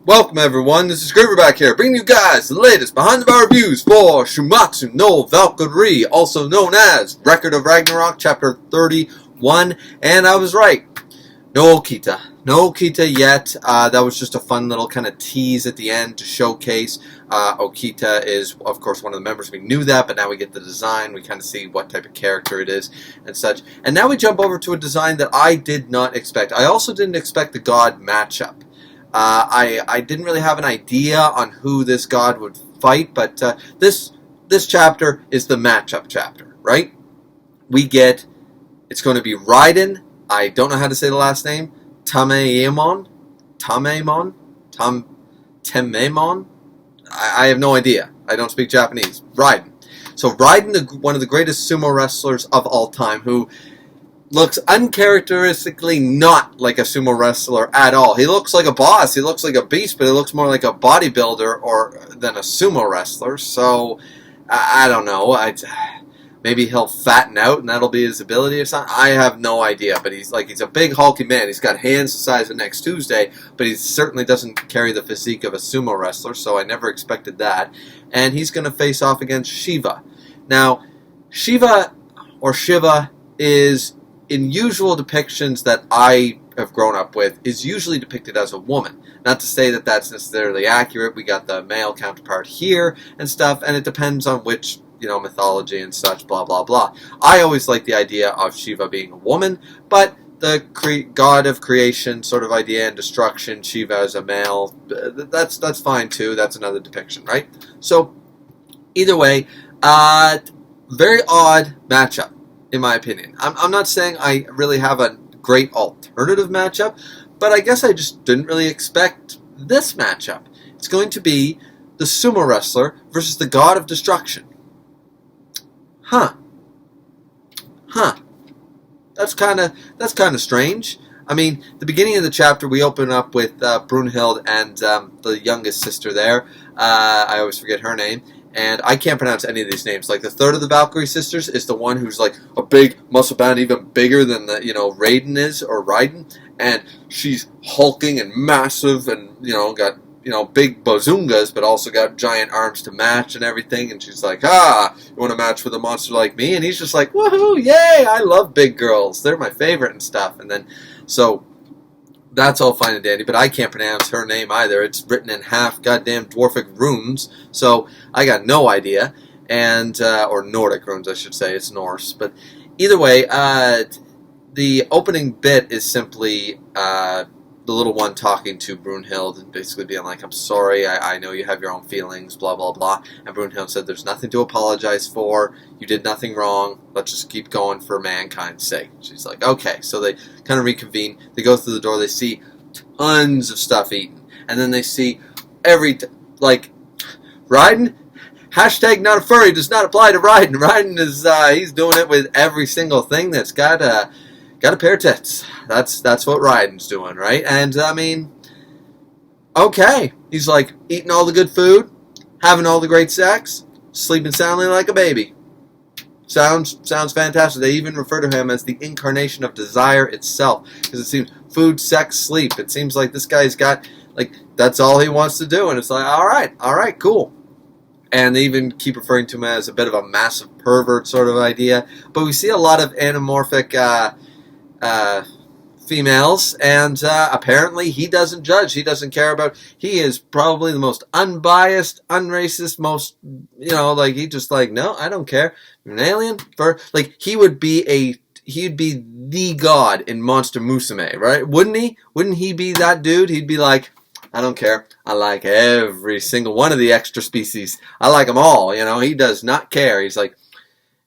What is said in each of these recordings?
Welcome everyone, this is Griever back here, bringing you guys the latest behind-the-bar reviews for Shuumatsu no Valkyrie, also known as Record of Ragnarok, Chapter 31, and I was right. No Okita. No Okita yet. That was just a fun little kind of tease at the end to showcase. Okita is, of course, one of the members. We knew that, but now we get the design. We kind of see what type of character it is and such. And now we jump over to a design that I did not expect. I also didn't expect the god matchup. I didn't really have an idea on who this god would fight, but this chapter is the matchup chapter, right? It's going to be Raiden. I don't know how to say the last name. Tamemon? I have no idea. I don't speak Japanese. Raiden. So Raiden, one of the greatest sumo wrestlers of all time, who looks uncharacteristically not like a sumo wrestler at all. He looks like a boss. He looks like a beast, but he looks more like a bodybuilder than a sumo wrestler. So I don't know. Maybe he'll fatten out and that'll be his ability or something. I have no idea, but he's a big hulky man. He's got hands the size of next Tuesday, but he certainly doesn't carry the physique of a sumo wrestler, so I never expected that. And he's going to face off against Shiva. Now, Shiva is, in usual depictions that I have grown up with, is usually depicted as a woman. Not to say that that's necessarily accurate. We got the male counterpart here and stuff, and it depends on which mythology and such, blah, blah, blah. I always like the idea of Shiva being a woman, but the god of creation sort of idea and destruction, Shiva as a male, that's fine too. That's another depiction, right? So, either way, very odd matchup, in my opinion. I'm not saying I really have a great alternative matchup, but I guess I just didn't really expect this matchup. It's going to be the sumo wrestler versus the god of destruction. Huh. That's kind of strange. I mean, the beginning of the chapter we open up with Brunhild and the youngest sister there. I always forget her name, and I can't pronounce any of these names. Like the third of the Valkyrie sisters is the one who's like a big muscle bound, even bigger than the Raiden is or Raiden, and she's hulking and massive, and got big bazungas, but also got giant arms to match and everything. And she's like, you want to match with a monster like me? And he's just like, woohoo, yay, I love big girls. They're my favorite and stuff. And then, so, that's all fine and dandy, but I can't pronounce her name either. It's written in half goddamn dwarfic runes, so I got no idea. And, or Nordic runes, I should say. It's Norse. But either way, the opening bit is simply, the little one talking to Brunhild and basically being like, I'm sorry, I know you have your own feelings, blah, blah, blah. And Brunhild said, there's nothing to apologize for. You did nothing wrong. Let's just keep going for mankind's sake. She's like, okay. So they kind of reconvene. They go through the door. They see tons of stuff eaten. And then they see Raiden? Hashtag not a furry does not apply to Raiden. Raiden is, he's doing it with every single thing that's got a pair of tits. That's what Raiden's doing, right? And, I mean, okay. He's, like, eating all the good food, having all the great sex, sleeping soundly like a baby. Sounds fantastic. They even refer to him as the incarnation of desire itself. Because it seems food, sex, sleep. It seems like this guy's got, that's all he wants to do. And it's like, all right, cool. And they even keep referring to him as a bit of a massive pervert sort of idea. But we see a lot of anamorphic females, and apparently he doesn't judge. He doesn't care about. He is probably the most unbiased, unracist, most he just no, I don't care. You're an alien, he'd be the god in Monster Musume, right? Wouldn't he? Wouldn't he be that dude? He'd be like, I don't care. I like every single one of the extra species. I like them all. He does not care. He's like,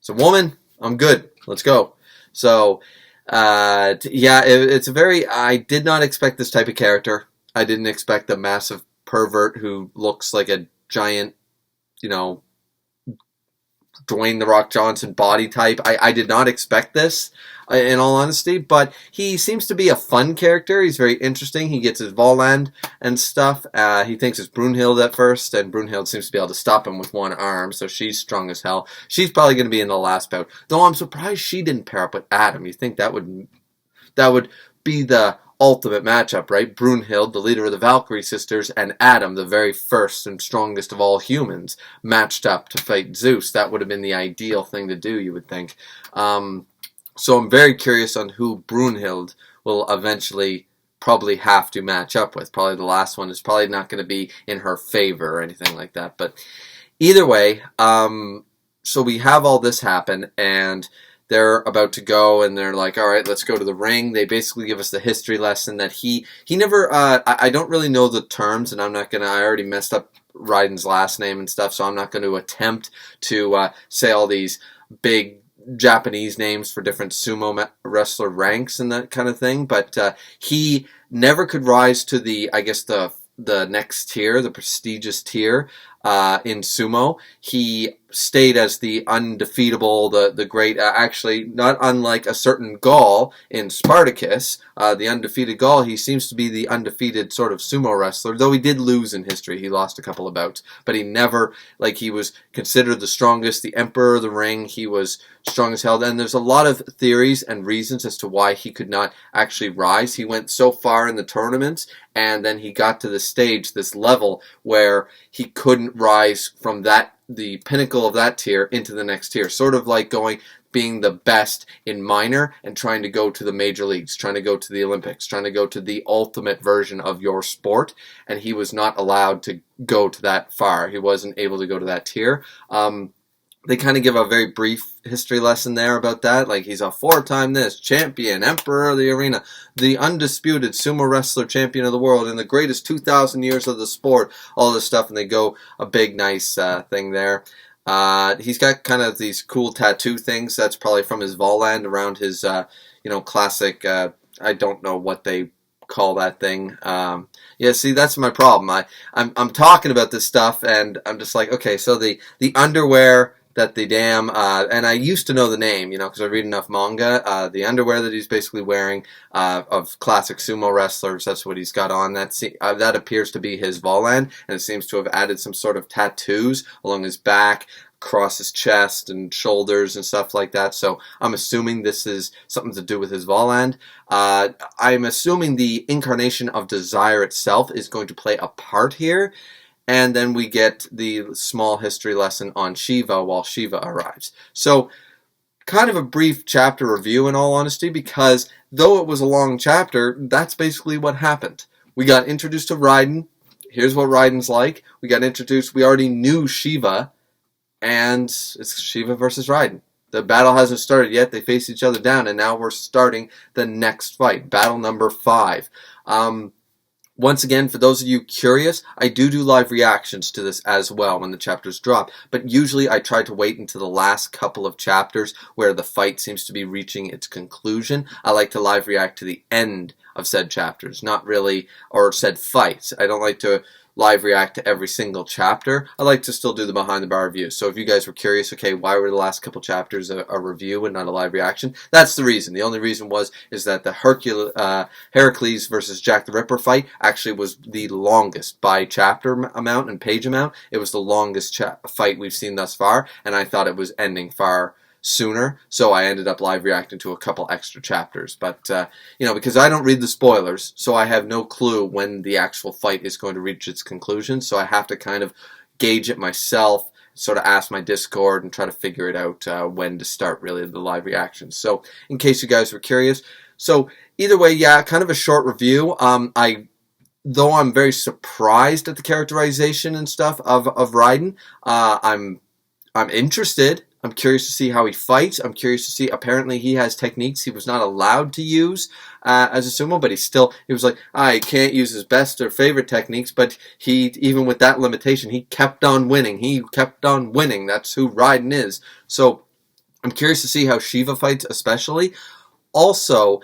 it's a woman. I'm good. Let's go. So. It's a very. I did not expect this type of character. I didn't expect a massive pervert who looks like a giant, Dwayne "The Rock" Johnson body type. I did not expect this, in all honesty, but he seems to be a fun character. He's very interesting. He gets his Voland and stuff. He thinks it's Brunhild at first, and Brunhild seems to be able to stop him with one arm, so she's strong as hell. She's probably going to be in the last bout. Though I'm surprised she didn't pair up with Adam. You think that would be the ultimate matchup, right? Brunhild, the leader of the Valkyrie sisters, and Adam, the very first and strongest of all humans, matched up to fight Zeus. That would have been the ideal thing to do, you would think. So I'm very curious on who Brunhild will eventually probably have to match up with. Probably the last one is probably not going to be in her favor or anything like that. But either way, so we have all this happen, and they're about to go, and they're like, all right, let's go to the ring. They basically give us the history lesson that he never, I don't really know the terms, and I'm not going to, I already messed up Raiden's last name and stuff, so I'm not going to attempt to say all these big Japanese names for different sumo wrestler ranks and that kind of thing, but he never could rise to the, I guess, the next tier, the prestigious tier in sumo. He stayed as the undefeatable, the great, actually not unlike a certain Gaul in Spartacus, the undefeated Gaul. He seems to be the undefeated sort of sumo wrestler, though he did lose in history. He lost a couple of bouts, but he never, like, he was considered the strongest, the emperor of the ring. He was strong as hell, and there's a lot of theories and reasons as to why he could not actually rise. He went so far in the tournaments, and then he got to the stage, this level, where he couldn't rise from the pinnacle of that tier into the next tier. Sort of like being the best in minor and trying to go to the major leagues, trying to go to the Olympics, trying to go to the ultimate version of your sport, and he was not allowed to go to that far. He wasn't able to go to that tier. They kind of give a very brief history lesson there about that. Like, he's a 4-time champion, emperor of the arena, the undisputed sumo wrestler champion of the world in the greatest 2,000 years of the sport, all this stuff, and they go a big, nice thing there. He's got kind of these cool tattoo things. That's probably from his Volland around his, classic, I don't know what they call that thing. Yeah, see, that's my problem. I'm talking about this stuff, and I'm just like, okay, so the underwear that the damn, and I used to know the name, because I read enough manga, the underwear that he's basically wearing of classic sumo wrestlers, that's what he's got on. That appears to be his Volland, and it seems to have added some sort of tattoos along his back, across his chest and shoulders and stuff like that. So I'm assuming this is something to do with his Volland. I'm assuming the incarnation of desire itself is going to play a part here. And then we get the small history lesson on Shiva while Shiva arrives. So kind of a brief chapter review in all honesty, because though it was a long chapter, that's basically what happened. We got introduced to Raiden. Here's what Raiden's like. We got introduced, we already knew Shiva, and it's Shiva versus Raiden. The battle hasn't started yet. They face each other down, and now we're starting the next fight, battle number 5. Once again, for those of you curious, I do live reactions to this as well when the chapters drop, but usually I try to wait until the last couple of chapters where the fight seems to be reaching its conclusion. I like to live react to the end of said chapters, not really, or said fights. I don't like to live react to every single chapter. I like to still do the behind the bar review. So if you guys were curious, okay, why were the last couple chapters a review and not a live reaction? That's the reason. The only reason is that the Heracles versus Jack the Ripper fight actually was the longest by chapter amount and page amount. It was the longest fight we've seen thus far, and I thought it was ending far sooner, so I ended up live reacting to a couple extra chapters. But, because I don't read the spoilers, so I have no clue when the actual fight is going to reach its conclusion, so I have to kind of gauge it myself, sort of ask my Discord and try to figure it out when to start really the live reactions. So, in case you guys were curious. So, either way, yeah, kind of a short review. Though I'm very surprised at the characterization and stuff of Raiden, I'm interested. I'm curious to see how he fights. I'm curious to see, apparently he has techniques he was not allowed to use as a sumo, but he was like, he can't use his best or favorite techniques, but even with that limitation, he kept on winning. He kept on winning. That's who Raiden is. So I'm curious to see how Shiva fights especially. Also,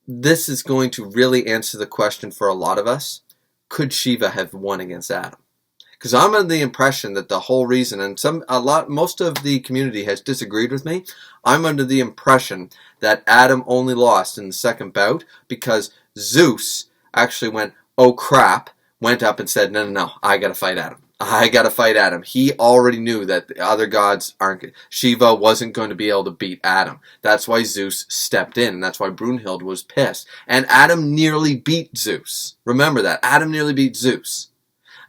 this is going to really answer the question for a lot of us. Could Shiva have won against Adam? Because I'm under the impression that the whole reason, and most of the community has disagreed with me, I'm under the impression that Adam only lost in the second bout because Zeus actually went, oh crap, went up and said, no, I gotta fight Adam. I gotta fight Adam. He already knew that the other gods aren't. Shiva wasn't going to be able to beat Adam. That's why Zeus stepped in, and that's why Brunhild was pissed. And Adam nearly beat Zeus. Remember that. Adam nearly beat Zeus.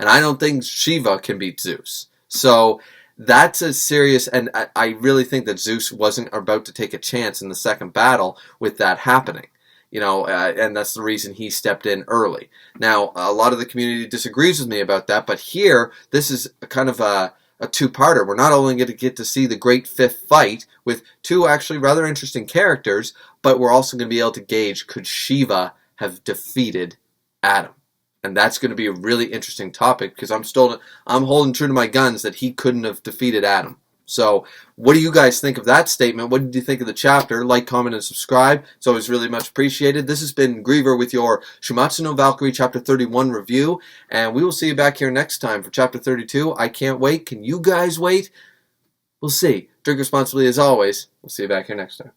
And I don't think Shiva can beat Zeus. So that's a serious, and I really think that Zeus wasn't about to take a chance in the second battle with that happening. And that's the reason he stepped in early. Now, a lot of the community disagrees with me about that, but here, this is kind of a two-parter. We're not only going to get to see the great fifth fight with two actually rather interesting characters, but we're also going to be able to gauge, could Shiva have defeated Adam? And that's going to be a really interesting topic, because I'm holding true to my guns that he couldn't have defeated Adam. So, what do you guys think of that statement? What did you think of the chapter? Like, comment, and subscribe. It's always really much appreciated. This has been Griever with your Shuumatsu no Valkyrie Chapter 31 review. And we will see you back here next time for Chapter 32. I can't wait. Can you guys wait? We'll see. Drink responsibly as always. We'll see you back here next time.